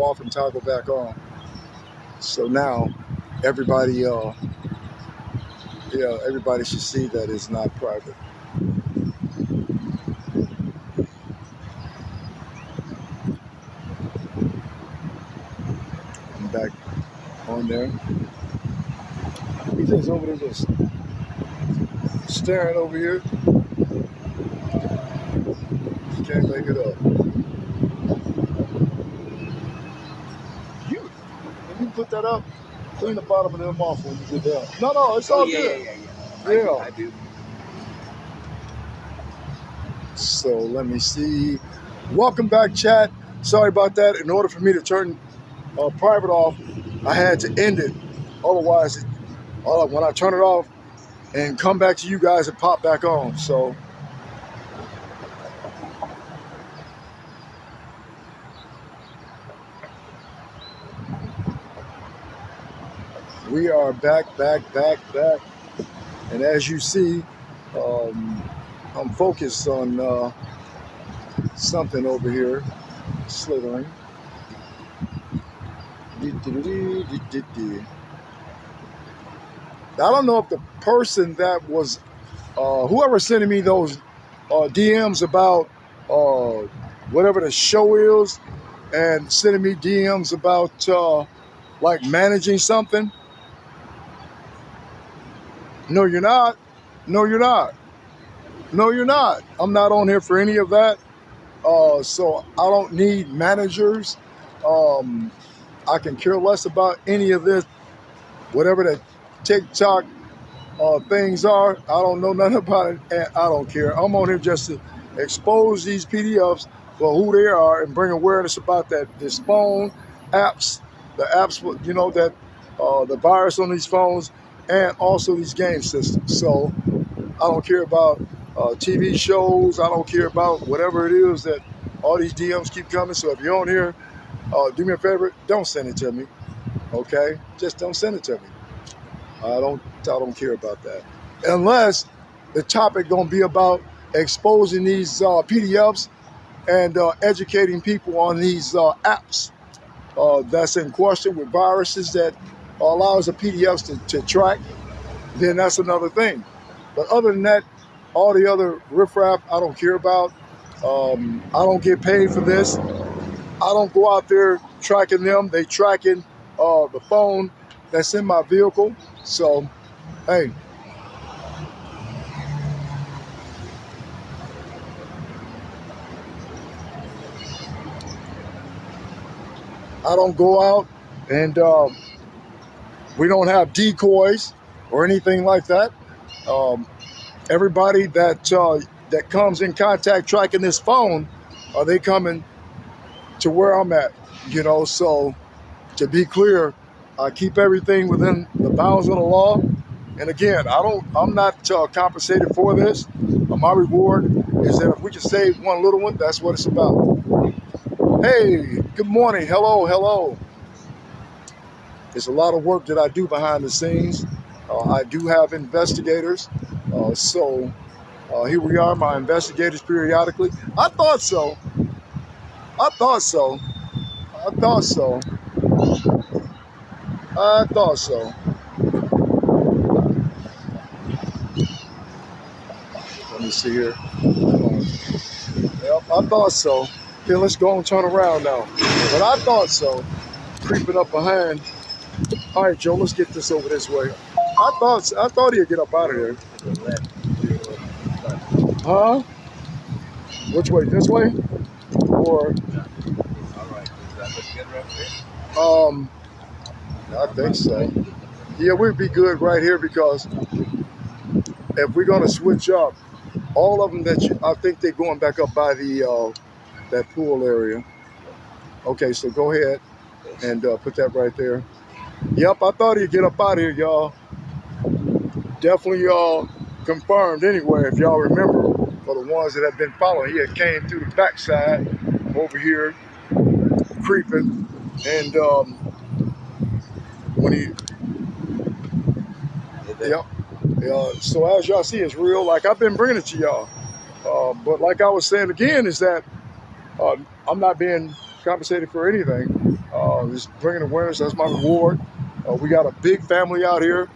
off and toggle back on. So now everybody, everybody should see that it's not private. I'm back on there. He's just over there just staring over here. He can't make it up. Can you put that up? Clean the bottom of them off when you get down. No, it's all good. Yeah. I do. So let me see. Welcome back, chat. Sorry about that. In order for me to turn private off, I had to end it. Otherwise, when I turn it off and come back to you guys, it pop back on. So we are back. And as you see, I'm focused on something over here, slithering. I don't know if the person that was, whoever sending me those DMs about whatever the show is, and sending me DMs about like managing something. No, you're not. No, you're not. No, you're not. I'm not on here for any of that. So I don't need managers. I can care less about any of this, whatever the TikTok things are. I don't know nothing about it, and I don't care. I'm on here just to expose these PDFs for who they are and bring awareness about this phone apps, the apps, that the virus on these phones, and also these game systems. So I don't care about TV shows. I don't care about whatever it is that all these DMs keep coming. So if you're on here, do me a favor, don't send it to me. Okay? Just don't send it to me. I don't care about that. Unless the topic gonna be about exposing these PDFs and educating people on these apps that's in question with viruses that allows the PDFs to track, then that's another thing. But other than that, all the other riffraff I don't care about. I don't get paid for this. I don't go out there tracking them. They tracking the phone that's in my vehicle. So, hey. I don't go out and we don't have decoys or anything like that. Everybody that comes in contact tracking this phone, they coming to where I'm at, so to be clear, I keep everything within the bounds of the law. And again, I'm not compensated for this. My reward is that if we can save one little one, that's what it's about. Hey, good morning. Hello. It's a lot of work that I do behind the scenes. I do have investigators. So here we are, my investigators periodically. I thought so. Let me see here. Yep, I thought so. Okay, let's go and turn around now. But I thought so. Creeping up behind. All right, Joe, let's get this over this way. I thought he'd get up out of there. Huh? Which way? This way? Or? I think so. Yeah, we'd be good right here because if we're gonna switch up, all of them I think they're going back up by the that pool area. Okay, so go ahead and put that right there. Yep, I thought he'd get up out of here, y'all. Definitely confirmed anyway, if y'all remember, for the ones that have been following, he had came through the backside over here, creeping, and when he, yep. So as y'all see, it's real. Like I've been bringing it to y'all. But like I was saying again, is that I'm not being compensated for anything. Just bringing awareness. That's my reward. We got a big family out here.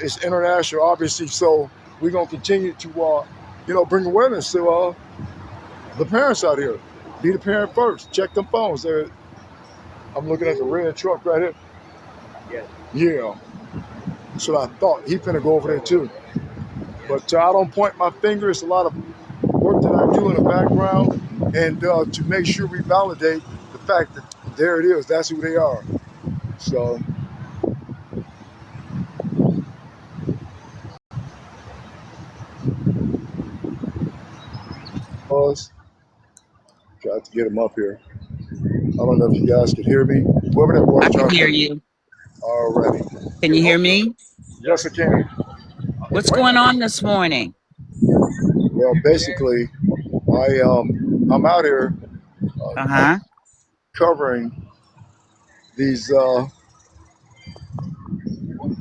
It's international, obviously, so we're gonna continue to, bring awareness to the parents out here. Be the parent first. Check them phones. I'm looking at the red truck right here. Yeah, that's what I thought. He finna go over there too. But I don't point my finger. It's a lot of work that I do in the background, and to make sure we validate the fact that there it is. That's who they are. So, pause. Got to get him up here. I don't know if you guys can hear me. Whoever that was I can trying hear to you. already. Can you hear me? Yes, I can. What's going on this morning? Well, basically, I'm out here Uh-huh. covering these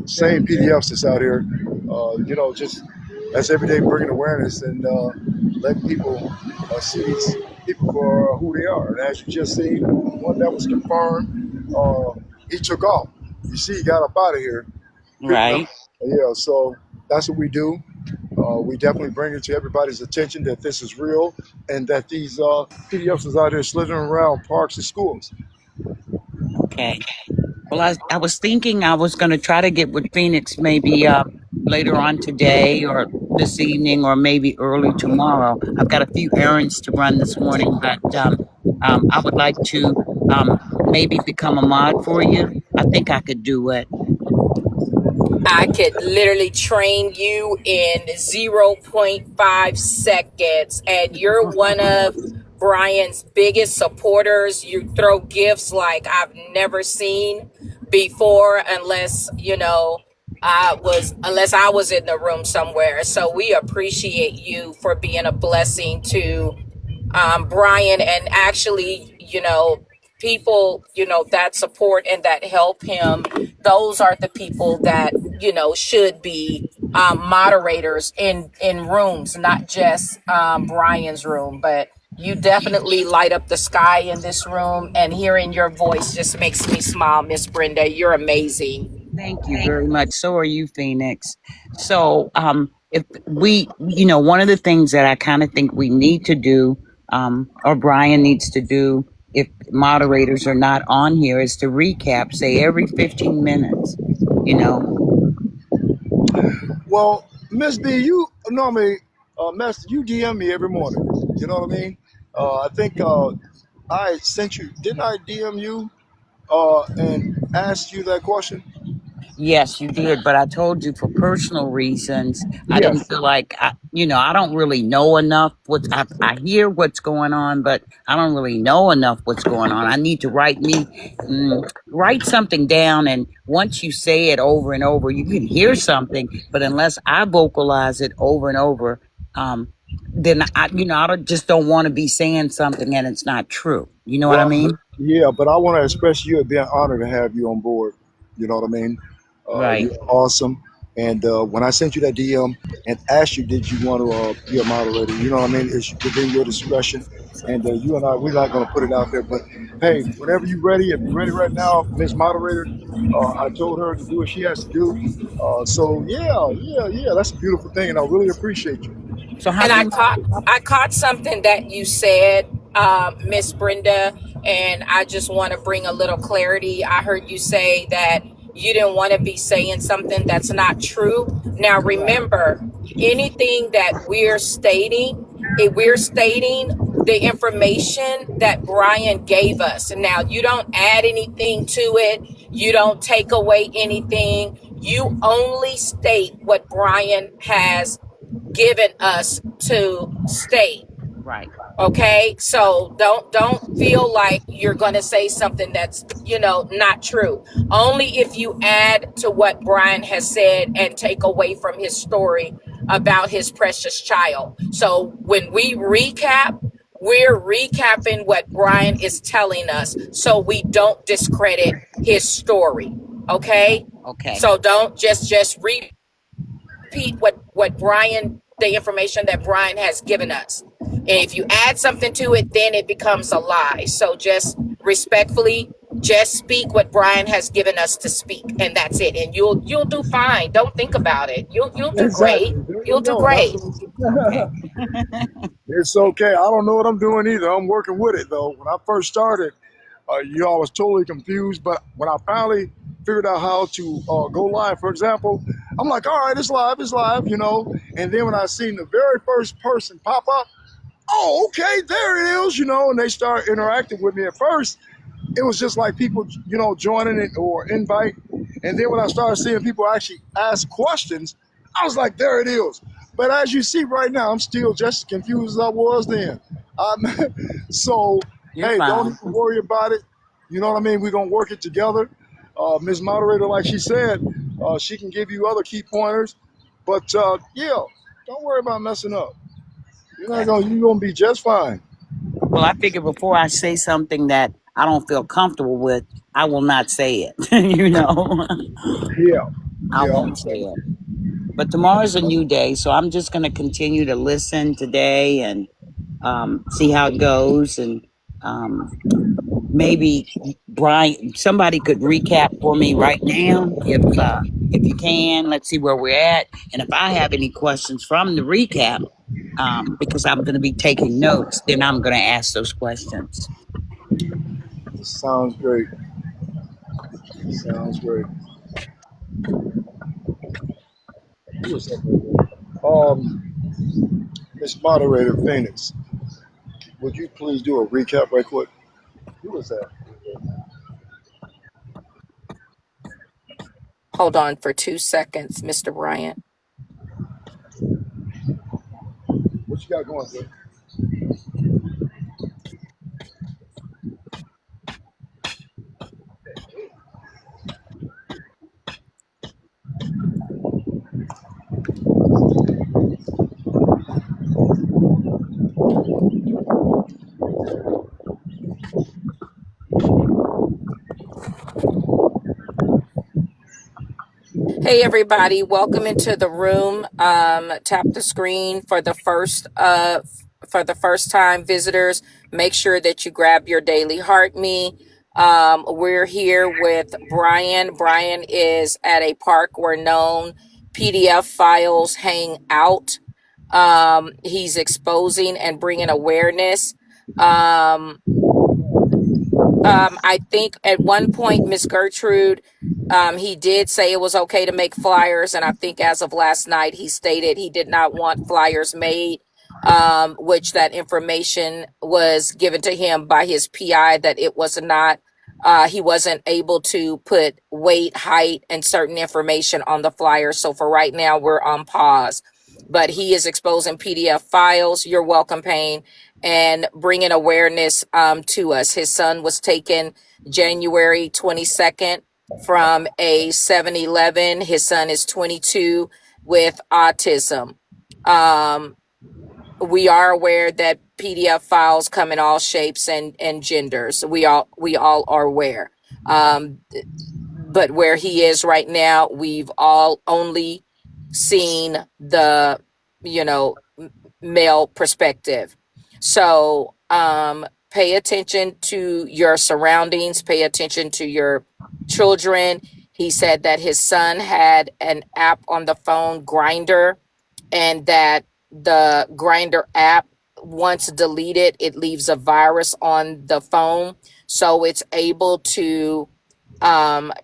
same PDFs that's out here. Just that's every day bringing awareness and letting people see these people for who they are. And as you just seen, one that was confirmed, he took off. You see, he got up out of here. Right. Yeah, so that's what we do. We definitely bring it to everybody's attention that this is real and that these PDFs is out here slithering around parks and schools. Okay. Well, I was thinking I was going to try to get with Phoenix maybe later on today or this evening or maybe early tomorrow. I've got a few errands to run this morning, but I would like to maybe become a mod for you. I think I could do it. I could literally train you in zero point 0.5 seconds, and you're one of Brian's biggest supporters. You throw gifts like I've never seen before, unless I was in the room somewhere. So we appreciate you for being a blessing to Brian, and actually, people, that support and that help him. Those are the people that, should be moderators in rooms, not just Brian's room. But you definitely light up the sky in this room, and hearing your voice just makes me smile, Miss Brenda. You're amazing. Thank you very much. So are you, Phoenix. So, if we, one of the things that I kind of think we need to do, or Brian needs to do, if moderators are not on here, is to recap, say every 15 minutes, you know. Well, Miss B, you normally, Master, you DM me every morning. You know what I mean? I think I sent you, didn't I DM you and ask you that question? Yes, you did, but I told you for personal reasons, I didn't Yes. feel like I don't really know enough. I hear what's going on, but I don't really know enough what's going on. I need to write something down, and once you say it over and over, you can hear something, but unless I vocalize it over and over, then just don't want to be saying something and it's not true. You know what I Well, mean? yeah, but I want to express to you it'd be an honor to have you on board. You know what I mean? Right. You're awesome. And when I sent you that DM and asked you, did you want to be a moderator? You know what I mean? It's within your discretion. And you and I, we're not going to put it out there. But hey, whenever you're ready, if you're ready right now, Miss Moderator, I told her to do what she has to do. So yeah, that's a beautiful thing, and I really appreciate you. So how And do I you? caught something that you said, Miss Brenda, and I just want to bring a little clarity. I heard you say that you didn't want to be saying something that's not true. Now remember, anything that we're stating, we're stating the information that Brian gave us. And now you don't add anything to it. You don't take away anything. You only state what Brian has given us to state. Right. Okay, so don't feel like you're going to say something that's not true. Only if you add to what Brian has said and take away from his story about his precious child. So when we recap, we're recapping what Brian is telling us, so we don't discredit his story. Okay, Okay. so don't just repeat what Brian, the information that Brian has given us. And if you add something to it, then it becomes a lie. So just respectfully, just speak what Brian has given us to speak, and that's it. And you'll do fine. Don't think about it. You'll do great. Exactly. There You'll you do go. That's great. what I'm Okay. saying. It's okay. I don't know what I'm doing either. I'm working with it though. When I first started, I was totally confused. But when I finally figured out how to go live, for example, I'm like, all right, it's live, you know. And then when I seen the very first person pop up, oh, okay, there it is, you know. And they start interacting with me. At first, it was just like people, you know, joining it or invite. And then when I started seeing people actually ask questions, I was like, there it is. But as you see right now, I'm still just as confused as I was then. Um, so, You're hey, don't fine. even worry about it. You know what I mean? We're going to work it together. Ms. Moderator, like she said, she can give you other key pointers. But yeah, don't worry about messing up. Okay. You're going to be just fine. Well, I figure before I say something that I don't feel comfortable with, I will not say it. You know, Yeah, I yeah. won't say it. But tomorrow's a new day, so I'm just going to continue to listen today and see how it goes. And um, maybe Brian, somebody could recap for me right now, if you can. Let's see where we're at, and if I have any questions from the recap, because I'm going to be taking notes, then I'm going to ask those questions. Sounds great. Sounds great. Who was that? Miss Moderator Phoenix, would you please do a recap right quick? Who was that? Hold on for 2 seconds, Mr. Bryant. What you got going, sir? Hey everybody, welcome into the room. Tap the screen for the first time visitors. Make sure that you grab your daily heart me. We're here with Brian. Brian is at a park where known PDF files hang out. He's exposing and bringing awareness. Um, I think at one point, Miss Gertrude, he did say it was okay to make flyers, and I think as of last night, he stated he did not want flyers made, which that information was given to him by his PI that it was not. He wasn't able to put weight, height, and certain information on the flyer. So for right now, we're on pause. But he is exposing PDF files. You're welcome, Payne, and bringing awareness to us. His son was taken January 22nd from a 7-Eleven. His son is 22 with autism. We are aware that PDF files come in all shapes and genders. We all are aware. But where he is right now, we've all only seen the, you know, male perspective. So pay attention to your surroundings, pay attention to your children. He said that his son had an app on the phone, Grinder, and that the Grinder app, once deleted, it leaves a virus on the phone. So it's able to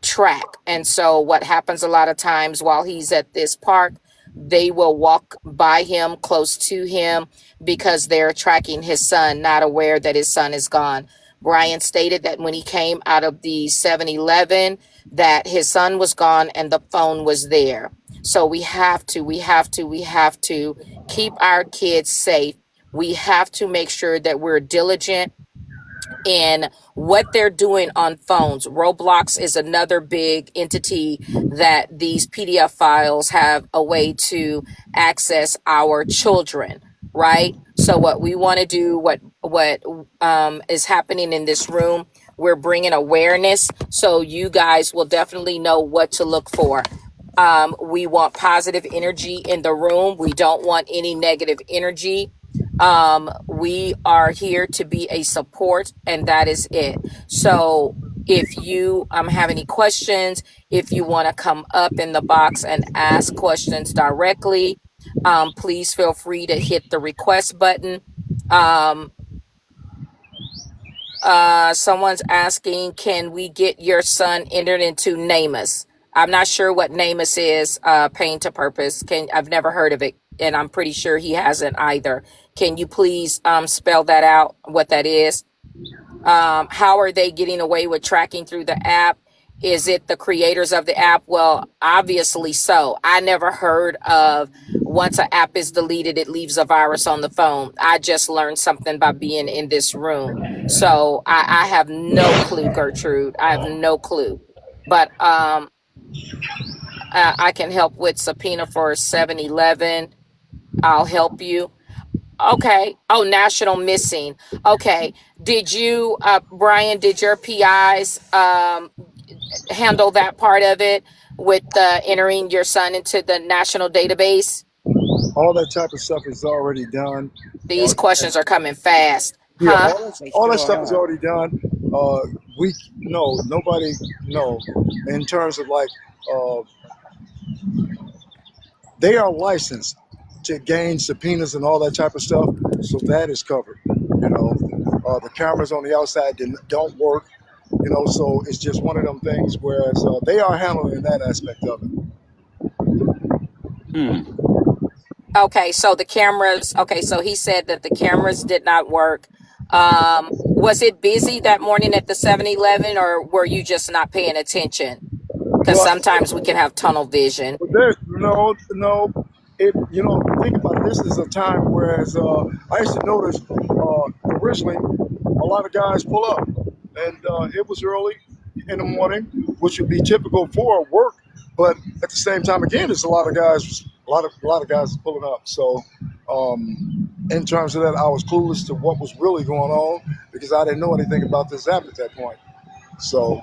track. And so what happens a lot of times while he's at this park, they will walk by him, close to him, because they're tracking his son, not aware that his son is gone. Brian stated that when he came out of the 7-Eleven, that his son was gone and the phone was there. So we have to keep our kids safe. We have to make sure that we're diligent in what they're doing on phones. Roblox is another big entity that these PDF files have a way to access our children, right? So what we want to do, what is happening in this room, we're bringing awareness, so you guys will definitely know what to look for. We want positive energy in the room. We don't want any negative energy. We are here to be a support, and that is it. So if you have any questions, if you want to come up in the box and ask questions directly, please feel free to hit the request button. Um, Someone's asking, can we get your son entered into NamUs? I'm not sure what NamUs is, Pain to Purpose. I've never heard of it, and I'm pretty sure he hasn't either. Can you please spell that out, what that is? How are they getting away with tracking through the app? Is it the creators of the app? Well, obviously so. I never heard of once an app is deleted, it leaves a virus on the phone. I just learned something by being in this room. So I have no clue, Gertrude. I have no clue. But I can help with subpoena for 7-Eleven. I'll help you. Okay. Oh, national missing. Okay. Did you, Brian, did your PIs handle that part of it with entering your son into the national database? All that type of stuff is already done. These questions are coming fast. Yeah, Huh? all that stuff is already done. Nobody, no. In terms of like, they are licensed to gain subpoenas and all that type of stuff, so that is covered. The cameras on the outside don't work. So it's just one of them things. Whereas they are handling that aspect of it. Okay, so the cameras. Okay, so he said that the cameras did not work. Was it busy that morning at the 7-Eleven, or were you just not paying attention? Because Well, sometimes we can have tunnel vision. no. Think about it. This is a time whereas I used to notice originally a lot of guys pull up, and it was early in the morning, which would be typical for work. But at the same time, again, there's a lot of guys pulling up. So, in terms of that, I was clueless to what was really going on because I didn't know anything about this app at that point. So,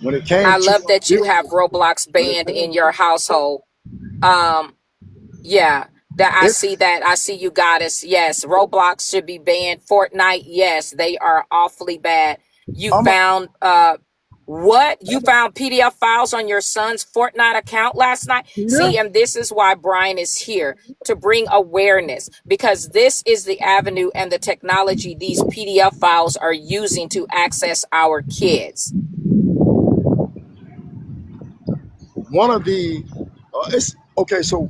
when it came I to love that you have Roblox banned in your household. Yeah, I see that. I see you, Goddess. Yes, Roblox should be banned. Fortnite, yes, they are awfully bad. You found what? You found PDF files on your son's Fortnite account last night? See, and this is why Brian is here, to bring awareness, because this is the avenue and the technology these PDF files are using to access our kids. one of the it's okay. So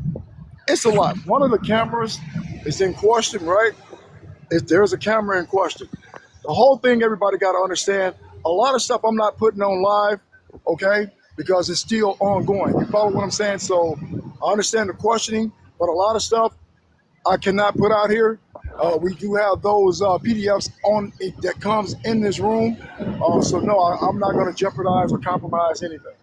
it's a lot. One of the cameras is in question, right? If there's a camera in question, the whole thing, everybody got to understand. A lot of stuff I'm not putting on live, okay, because it's still ongoing. You follow what I'm saying? So I understand the questioning, but a lot of stuff I cannot put out here. We do have those PDFs on it that comes in this room. So no, I'm not going to jeopardize or compromise anything.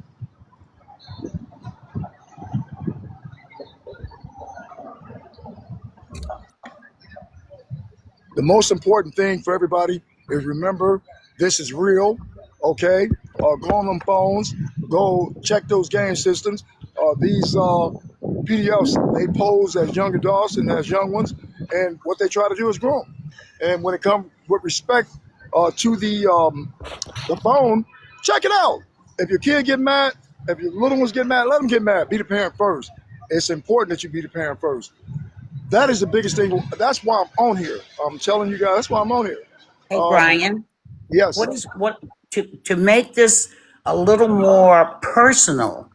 The most important thing for everybody is remember this is real, okay? Go on them phones, go check those game systems. These PDFs, they pose as young adults and as young ones, and what they try to do is grow them. And when it comes with respect to the phone, check it out. If your kid get mad, if your little ones get mad, let them get mad. Be the parent first. It's important that you be the parent first. That is the biggest thing. That's why I'm on here. I'm telling you guys, that's why I'm on here. Hey, Brian, Yes. to make this a little more personal,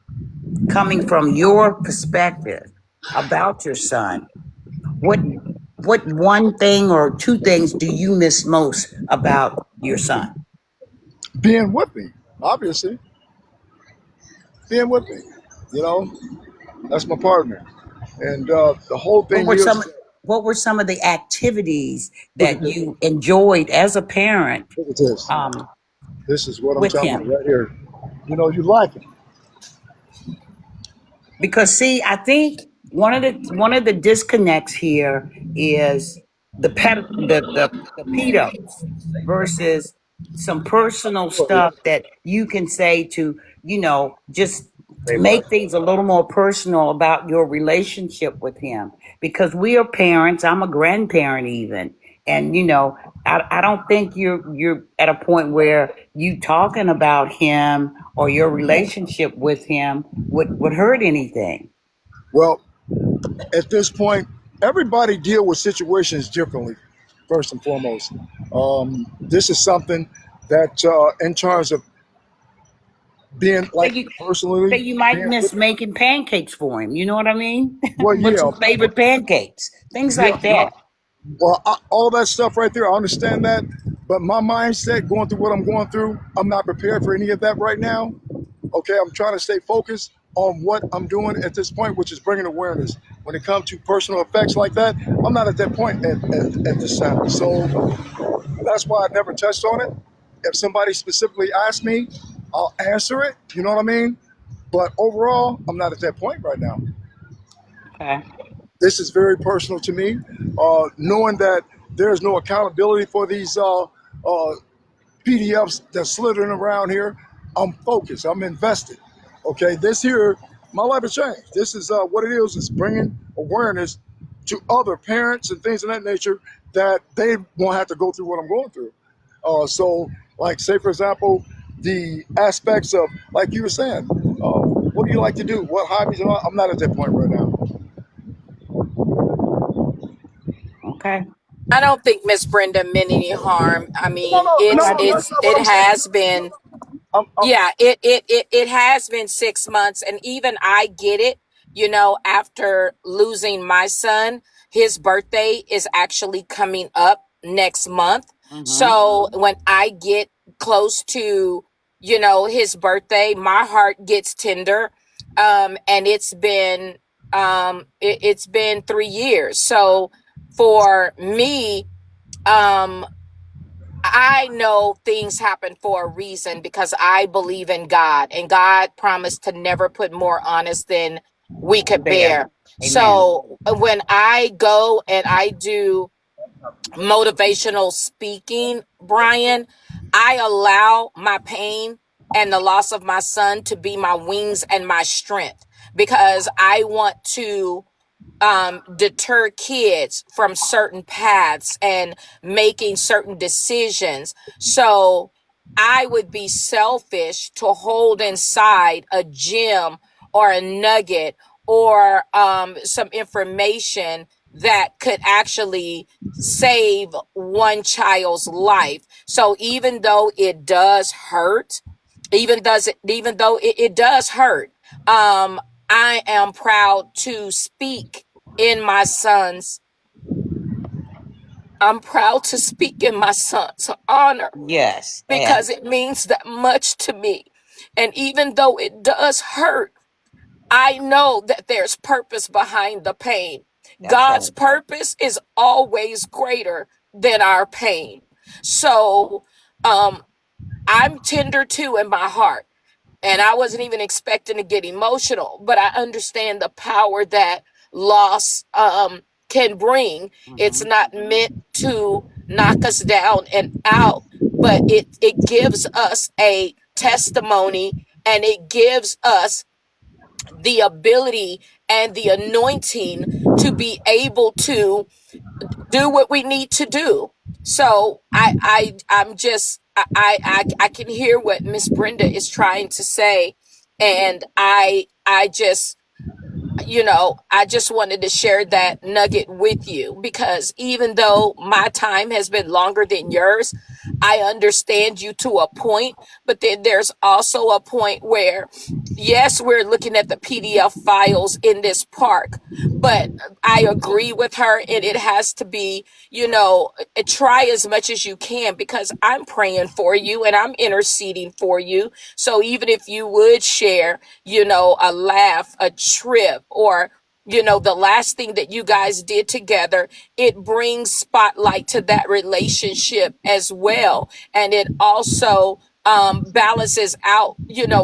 coming from your perspective about your son, what one thing or two things do you miss most about your son? Being with me, obviously. Being with me. That's my partner. And the whole thing What were some of the activities that you enjoyed as a parent? Look at this. This is what I'm talking about right here. You like it. Because see, I think one of the disconnects here is the pedos versus some personal stuff that you can say to, just make things a little more personal about your relationship with him, because we are parents. I'm a grandparent even, and I don't think you're at a point where you talking about him or your relationship with him would hurt anything. Well, at this point, everybody deal with situations differently. First and foremost, this is something that, in terms of being Say like you say personally you might being miss with, making pancakes for him. You know what I mean? well, What's yeah, his favorite pancakes? Things yeah, like that. all that stuff right there, I understand that. But my mindset going through what I'm going through, I'm not prepared for any of that right now. Okay, I'm trying to stay focused on what I'm doing at this point, which is bringing awareness. When it comes to personal effects like that, I'm not at that point at this time. So that's why I never touched on it. If somebody specifically asks me, I'll answer it. You know what I mean? But overall, I'm not at that point right now. Okay. This is very personal to me. Knowing that there's no accountability for these PDFs that's slithering around here, I'm focused. I'm invested. Okay, this here, my life has changed. This is what it is. It's bringing awareness to other parents and things of that nature that they won't have to go through what I'm going through. So, like, say for example, the aspects of, like you were saying, what do you like to do? What hobbies? I'm not at that point right now. Okay. I don't think Miss Brenda meant any harm. I No, mean, no, Well, no, I no. did. That's not what it I'm saying. has been, I'm yeah, it has been 6 months, and even I get it. After losing my son, his birthday is actually coming up next month. Mm-hmm. So when I get close to, his birthday, my heart gets tender. And it's been 3 years. So for me, um, I know things happen for a reason because I believe in God, and God promised to never put more on us than we could Bear. bear. Amen. So when I go and I do motivational speaking, Brian, I allow my pain and the loss of my son to be my wings and my strength, because I want to deter kids from certain paths and making certain decisions. So I would be selfish to hold inside a gem or a nugget or some information that could actually save one child's life. So even though it does hurt, even though it does hurt, um, I am proud to speak in my son's I'm proud to speak in my son's honor, Yes. Yeah. because it means that much to me. And even though it does hurt, I know that there's purpose behind the pain. That's God's right. purpose is always greater than our pain. So um I'm tender too in my heart. And I wasn't even expecting to get emotional, but I understand the power that loss can bring. It's Mm-hmm. not meant to knock us down and out, but it gives us a testimony, and it gives us the ability and the anointing to be able to do what we need to do. So I'm just I can hear what Miss Brenda is trying to say, and I just I just wanted to share that nugget with you, because even though my time has been longer than yours, I understand you to a point, but then there's also a point where, yes, we're looking at the PDF files in this park, but I agree with her, and it has to be, try as much as you can, because I'm praying for you and I'm interceding for you. So even if you would share, a laugh, a trip, or the last thing that you guys did together, it brings spotlight to that relationship as well. And it also balances out,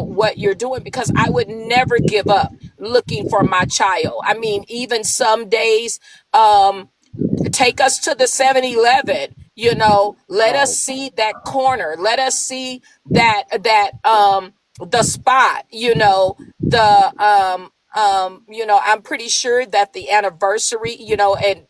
what you're doing, because I would never give up looking for my child. I mean, even some days, take us to the 7-Eleven, let us Right. see that corner, let us see that the spot, I'm pretty sure that the anniversary, and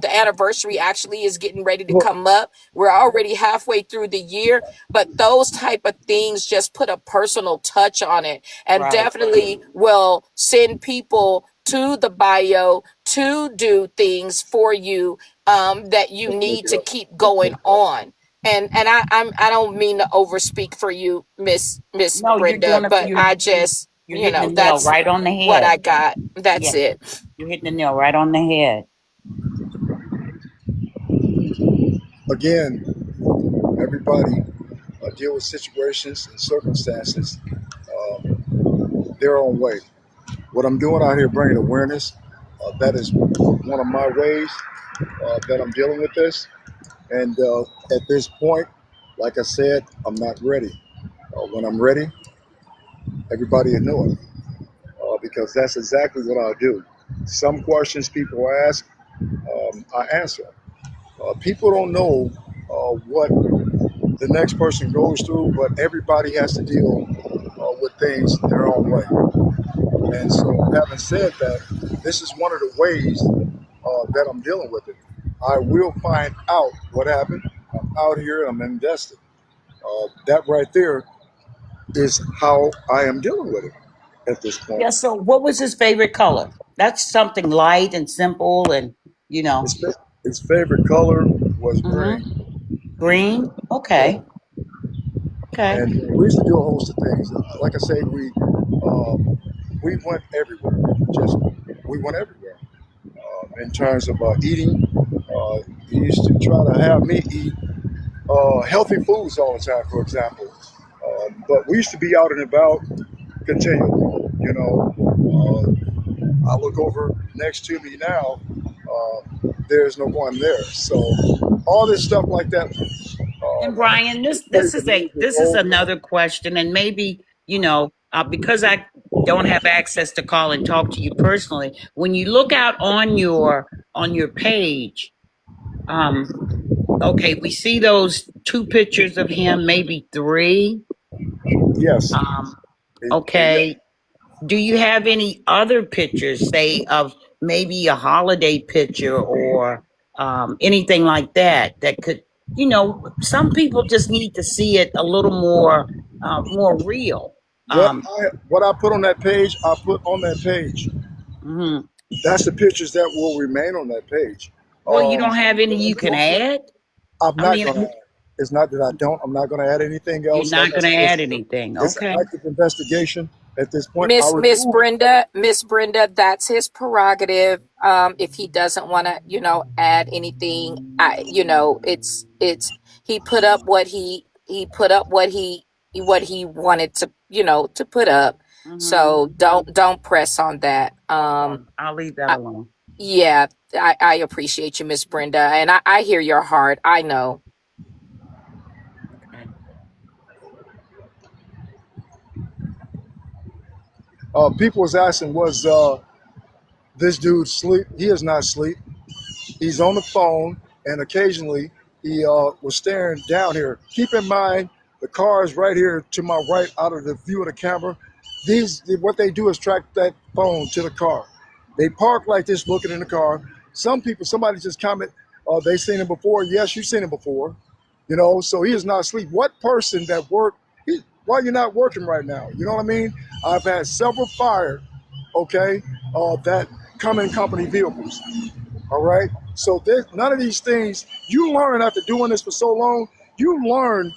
the anniversary actually is getting ready to Well, come up. We're already halfway through the year, but those type of things just put a personal touch on it, and Right. definitely will send people to the bio to do things for you, that you need to keep going on. And I don't mean to overspeak for you, Miss No, you're Brenda, doing it. but I just, You're hitting the nail that's right on the what head. I got. Yeah, That's it. you're hitting the nail right on the head. again, everybody deal with situations and circumstances their own way. What I'm doing out here, bringing awareness, that is one of my ways that I'm dealing with this. And at this point, like I said, I'm not ready. When I'm ready, everybody will know it because that's exactly what I'll do. Some questions people ask, I answer. People don't know what the next person goes through, but everybody has to deal with things their own way. And so, having said that, this is one of the ways that I'm dealing with it. I will find out what happened. I'm out here, I'm invested. That right there is how I am dealing with it at this point. Yeah. So, what was his favorite color? That's something light and simple, and you know, His, his favorite color was hmm green. green. Yep. Okay. Okay. And we used to do a host of things. Like I say, we went everywhere. Just we went everywhere. In terms of eating, he used to try to have me eat healthy foods all the time, for example. But we used to be out and about continually. I look over next to me now. There's no one there. So all this stuff like that. And Uh, Brian, this it plays this a is a major this is role. another question, and maybe because I don't have access to call and talk to you personally. When you look out on your page, um, okay, we see those two pictures of him, maybe three. Yes. Um, Yeah. okay, do you have any other pictures, say of maybe a holiday picture or anything like that that could, some people just need to see it a little more real. Um, What I put on that page, I put on that page. mhm. That's the pictures that will remain on that page. Well, you don't have any What you I'm can doing, add. I'm I not mean, gonna. It's not that I don't. I'm not gonna add anything you're else. Like not I going to said, add anything. it's an Okay. active investigation at this point. I Miss remove. Brenda, Miss Brenda, that's his prerogative. If he doesn't want to, add anything, it's he put up he put up what he wanted to, to put up. Hmm. So don't press on that. Okay. I'll leave that I, alone. yeah, I appreciate you, Miss Brenda, and I hear your heart. I know. Okay. People was asking, was this dude sleep? He is not asleep. He's on the phone, and occasionally he was staring down here. Keep in mind, the car is right here to my right, out of the view of the camera. What they do is track that phone to the car. They park like this, looking in the car. Somebody just comment, they seen him before. Yes, you've seen him before. So he is not asleep. What person that worked? Why you're not working right now? You know what I mean? I've had several fired, okay, that come in company vehicles. All right. So none of these things you learn after doing this for so long. You learn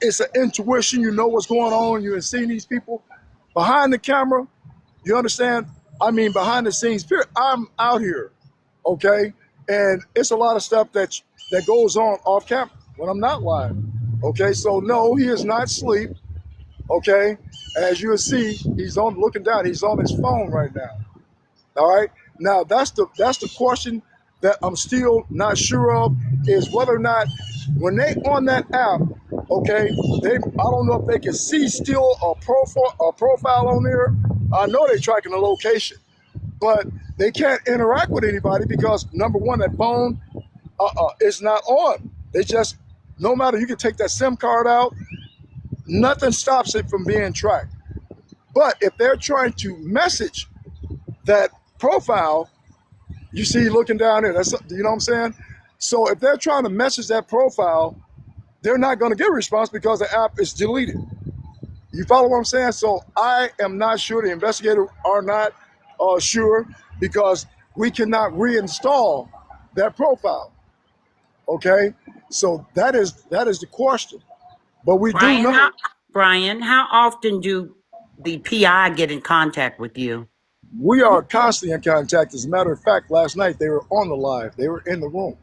it's an intuition. You know what's going on. You're seeing these people behind the camera. You understand? I mean, behind the scenes. Period. I'm out here, okay, and it's a lot of stuff that goes on off camera when I'm not live. Okay, so no, he is not asleep. Okay, as you will see, he's on looking down. He's on his phone right now. All right. Now that's the question that I'm still not sure of is whether or not when they on that app, okay, I don't know if they can see still a profile on there. I know they're tracking the location, but they can't interact with anybody because number one, that phone is not on. They just no matter you can take that SIM card out, nothing stops it from being tracked. But if they're trying to message that profile, you see looking down there, that's, you know what I'm saying? So if they're trying to message that profile, they're not going to get a response because the app is deleted. You follow what I'm saying? So I am not sure, the investigators are not sure, because we cannot reinstall that profile. Okay, so that is the question. But we do Brian, know how often do the PI get in contact with you? we are constantly in contact. As a matter of fact, last night they were on the live. They were in the room.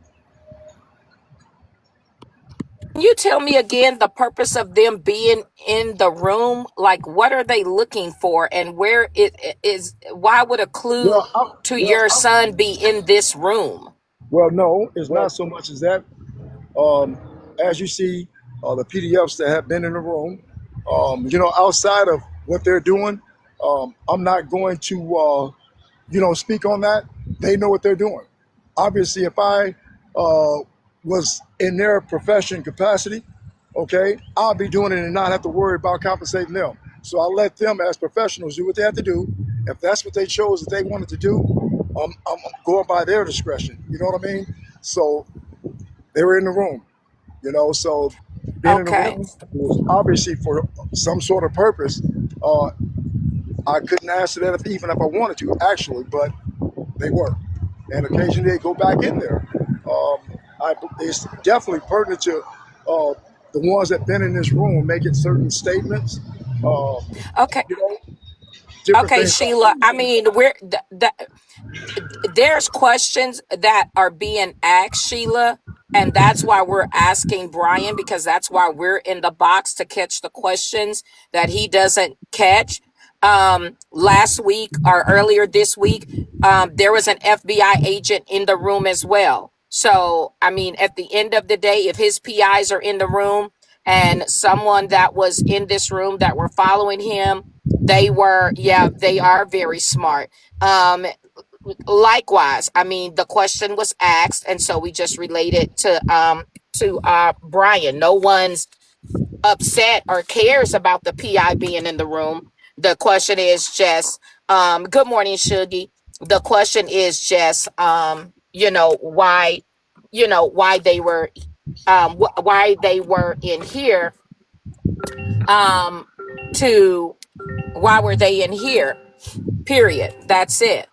Can you tell me again the purpose of them being in the room? Like, what are they looking for, and where it is? Why would a clue to your son be in this room? Well, no, it's not so much as that. Um, as you see, the PDFs that have been in the room, outside of what they're doing, I'm not going to, speak on that. They know what they're doing. Obviously, if I was in their profession capacity, okay, I'll be doing it and not have to worry about compensating them. So I'll let them as professionals do what they have to do. If that's what they chose that they wanted to do, I'm going by their discretion. You know what I mean? So they were in the room, so being in the Okay. room was obviously for some sort of purpose. I couldn't answer that even if I wanted to, actually, but they were. And occasionally they go back in there. It's definitely pertinent to the ones that been in this room making certain statements, Okay. you know, different Okay, things. Sheila. I mean, there's questions that are being asked, Sheila, and that's why we're asking Brian, because that's why we're in the box to catch the questions that he doesn't catch. Last week or earlier this week, there was an FBI agent in the room as well. So, I mean, at the end of the day, if his PIs are in the room and someone that was in this room that were following him, they are very smart. Likewise, I mean, the question was asked, and so we just related to Brian. No one's upset or cares about the PI being in the room. The question is just, good morning, Shuggy. The question is just, why they were, why they were in here, to why were they in here? Period. That's it.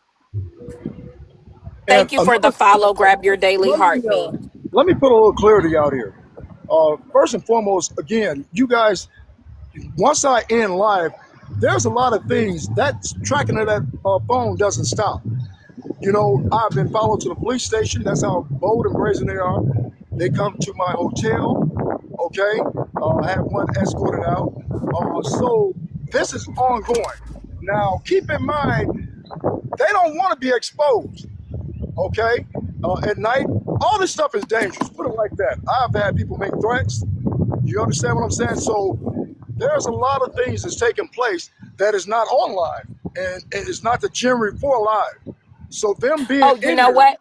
And Thank you for the follow. Grab your daily let me, heartbeat. let me put a little clarity out here. First and foremost, again, you guys, once I end live, there's a lot of things that tracking of that phone doesn't stop. I've been followed to the police station. That's how bold and brazen they are. They come to my hotel. Okay, I have one escorted out. So this is ongoing. Now, keep in mind, they don't want to be exposed. Okay, at night, all this stuff is dangerous. Put it like that. I've had people make threats. You understand what I'm saying? So there's a lot of things that's taking place that is not on live, and it's not the Jim Report live. So them being Oh, you in know here, what?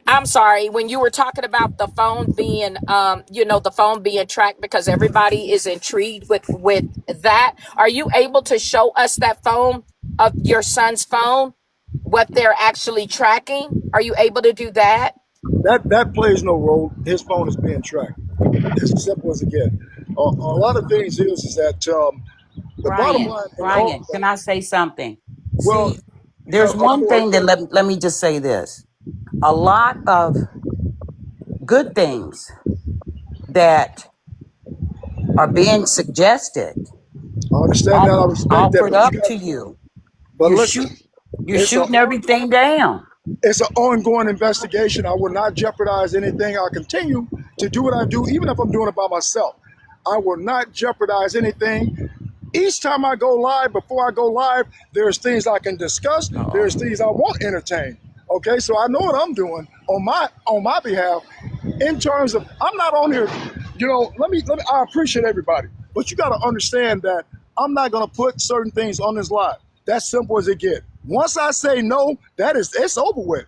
I'm sorry. When you were talking about the phone being, the phone being tracked, because everybody is intrigued with that. Are you able to show us that phone of your son's phone, what they're actually tracking? Are you able to do that? that plays no role. His phone is being tracked. It's as simple as it gets. A lot of things is that the bottom line in all Brian, of can that. I say something? Well, See, there's of one course, thing that let me just say this. A lot of good things that are being suggested, I understand that. I respect that, offered but you up got. to you. But You're listen, shoot, you're it's a shooting everything down. it's an ongoing investigation. I will not jeopardize anything. I'll continue to do what I do, even if I'm doing it by myself. I will not jeopardize anything. Each time I go live, before I go live, there's things I can discuss. Uh-oh. There's things I won't entertain. Okay, so I know what I'm doing on my behalf. In terms of, I'm not on here. Let me. I appreciate everybody, but you got to understand that I'm not going to put certain things on this live. That's simple as it gets. Once I say no, it's over with.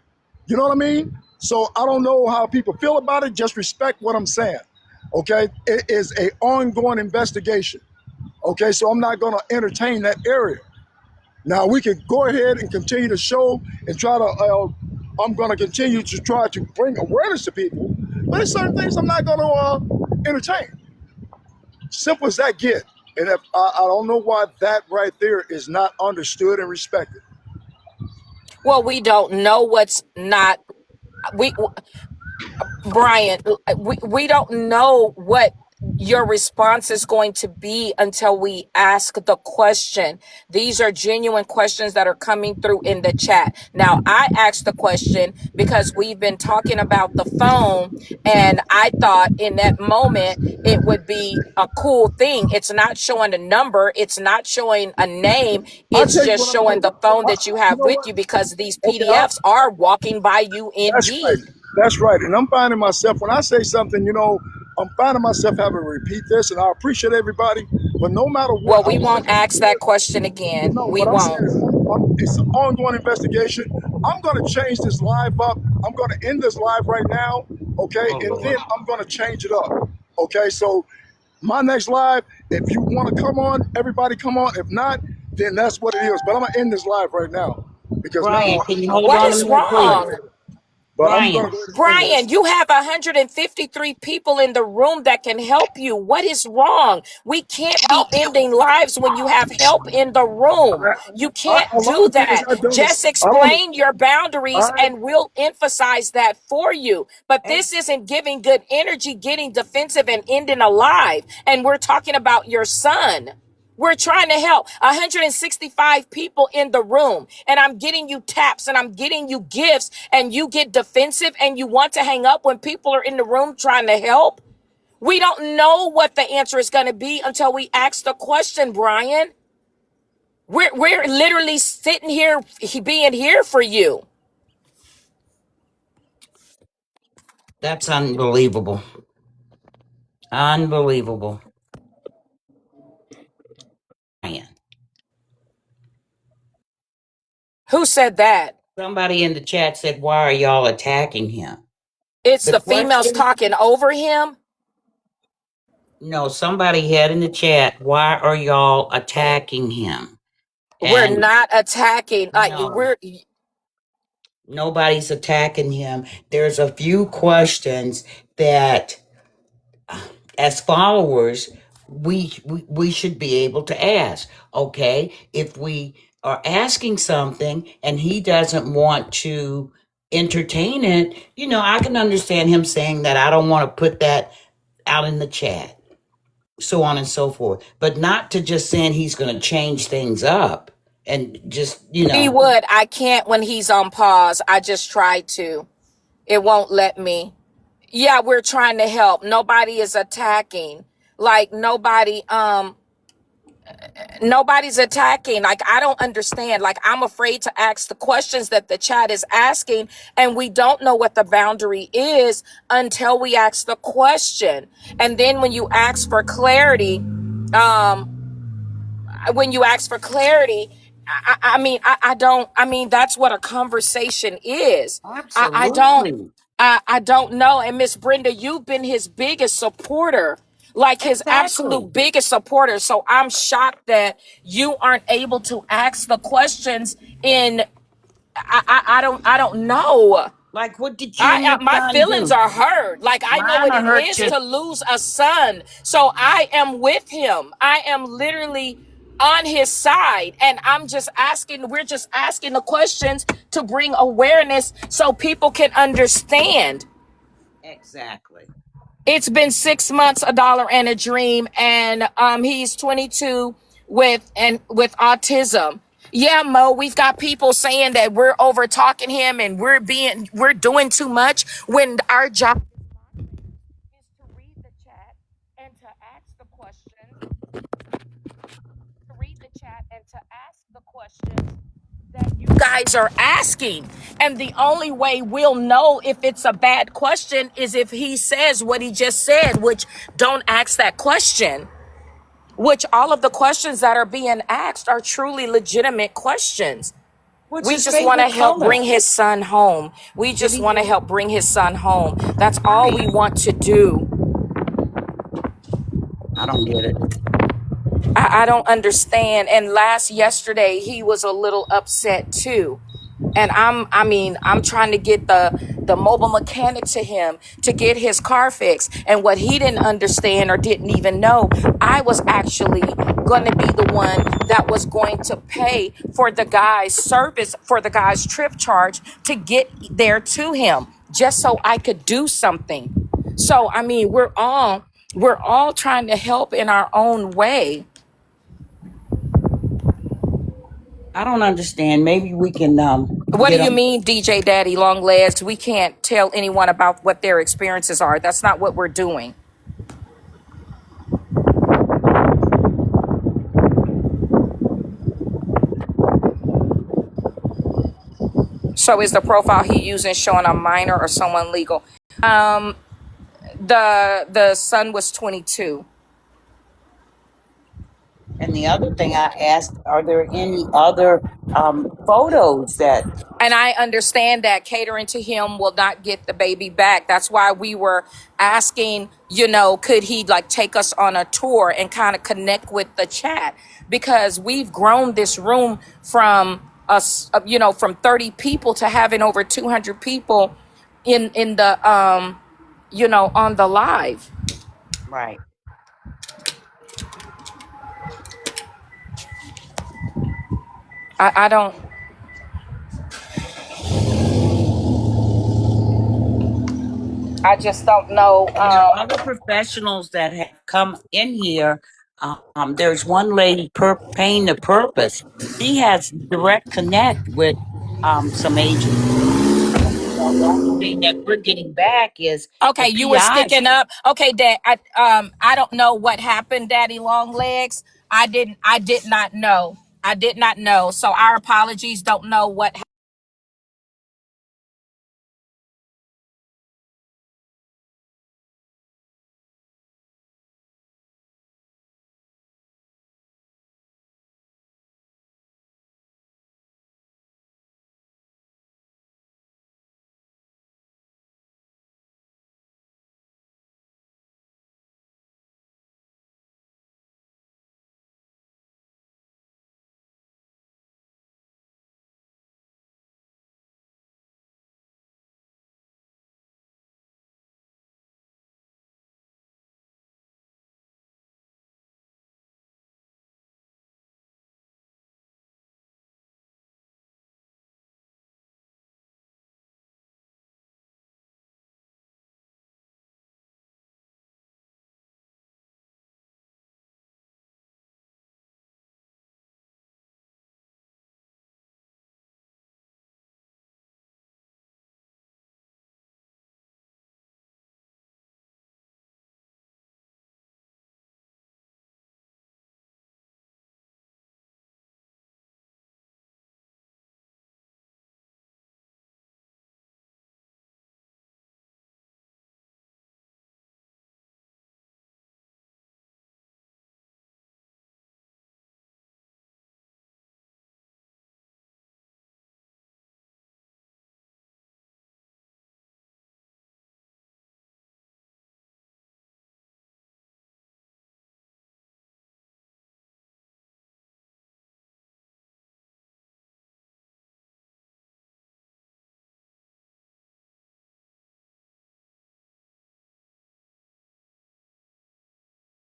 You know what I mean? So I don't know how people feel about it. Just respect what I'm saying. Okay, it is a ongoing investigation. Okay, so I'm not going to entertain that area. Now we can go ahead and continue to show and try to. I'm going to continue to try to bring awareness to people, but there's certain things I'm not going to entertain. Simple as that get. And if, I don't know why that right there is not understood and respected. Well, we don't know what's not. We Brian, we don't know what your response is going to be until we ask the question. These are genuine questions that are coming through in the chat. Now, I asked the question because we've been talking about the phone, and I thought in that moment it would be a cool thing. It's not showing a number, it's not showing a name, I'll it's tell you just what I'm going showing to the do. phone that you You have know with what? you because these Okay, PDFs are walking by you that's right. indeed. That's right. And I'm finding myself, when I say something, I'm finding myself having to repeat this, and I appreciate everybody. But no matter what, Well, I we want won't to ask that question again. no, We what I'm saying won't. is it's an ongoing investigation. I'm going to change this live up. I'm going to end this live right now, okay? Oh And then Lord. I'm going to change it up, okay? So my next live, if you want to come on, everybody come on. If not, then that's what it is. But I'm going to end this live right now because now Brian, can you I hold What on a is minute, please? wrong? but I'm going to Brian, go ahead and end Brian, this. you have 153 people in the room that can help you. What is wrong? We can't be ending lives when you have help in the room. You can't A lot do of things that. I don't. Just I don't. explain your boundaries I and we'll emphasize that for you. But this ex- isn't giving good energy, getting defensive and ending a live. And we're talking about your son. We're trying to help 165 people in the room, and I'm getting you taps and I'm getting you gifts, and you get defensive and you want to hang up when people are in the room trying to help. We don't know what the answer is going to be until we ask the question, Brian. We're literally sitting here being here for you. that's unbelievable. Unbelievable. Brian. Who said that? Somebody in the chat said, why are y'all attacking him? It's The the females question, talking over him. no, somebody had in the chat, why are y'all attacking him? We're And not attacking. no, nobody's attacking him. There's a few questions that, as followers, we should be able to ask. Okay, if we are asking something and he doesn't want to entertain it, I can understand him saying that I don't want to put that out in the chat, so on and so forth. But not to just saying he's going to change things up and just, He would. I can't when he's on pause. I just tried to. It won't let me. Yeah, we're trying to help. Nobody is attacking. Like nobody's attacking. Like, I don't understand. Like, I'm afraid to ask the questions that the chat is asking, and we don't know what the boundary is until we ask the question. And then when you ask for clarity, um, when you ask for clarity, I mean, that's what a conversation is. I don't, absolutely, I don't know. And Miss Brenda, you've been his biggest supporter, like his exactly. absolute biggest supporter. So I'm shocked that you aren't able to ask the questions in, I don't know. Like, what did you and your My son feelings do? are hurt. Like, I know Mine what are it hurt is too. to lose a son. So I am with him. I am literally on his side. And we're just asking the questions to bring awareness so people can understand. Exactly. It's been 6 months, a dollar and a dream, and he's 22 with autism. Yeah, Mo, we've got people saying that we're over talking him and we're doing too much when our job is to read the chat and to ask the questions, to read the chat and to ask the questions that you guys are asking. And the only way we'll know if it's a bad question is if he says what he just said, which don't ask that question, which all of the questions that are being asked are truly legitimate questions. What's We his just want to favorite help color? bring his son home. We Did just he? want to help bring his son home. That's all we Brian. want to do. I don't get it. I don't understand. And yesterday he was a little upset too. And I'm trying to get the mobile mechanic to him to get his car fixed. And what he didn't understand or didn't even know, I was actually going to be the one that was going to pay for the guy's service, for the guy's trip charge to get there to him, just so I could do something. So I mean, we're all trying to help in our own way. I don't understand. Maybe we can What do get you on. mean, DJ Daddy Long Legs? We can't tell anyone about what their experiences are. That's not what we're doing. So is the profile he using showing a minor or someone legal? Um, the son was 22. And the other thing I asked, are there any other photos that? And I understand that catering to him will not get the baby back. That's why we were asking, could he like take us on a tour and kind of connect with the chat? Because we've grown this room from from 30 people to having over 200 people in the on the live. Right. I don't. I just don't know. And there are other professionals that have come in here. There's one lady, Paying the Purpose. She has direct connect with some agencies. The only thing that we're getting back is the Okay, you were PIs. sticking up. Okay, Dad. I don't know what happened, Daddy Long Legs. I did not know. I did not know. So our apologies. Don't know what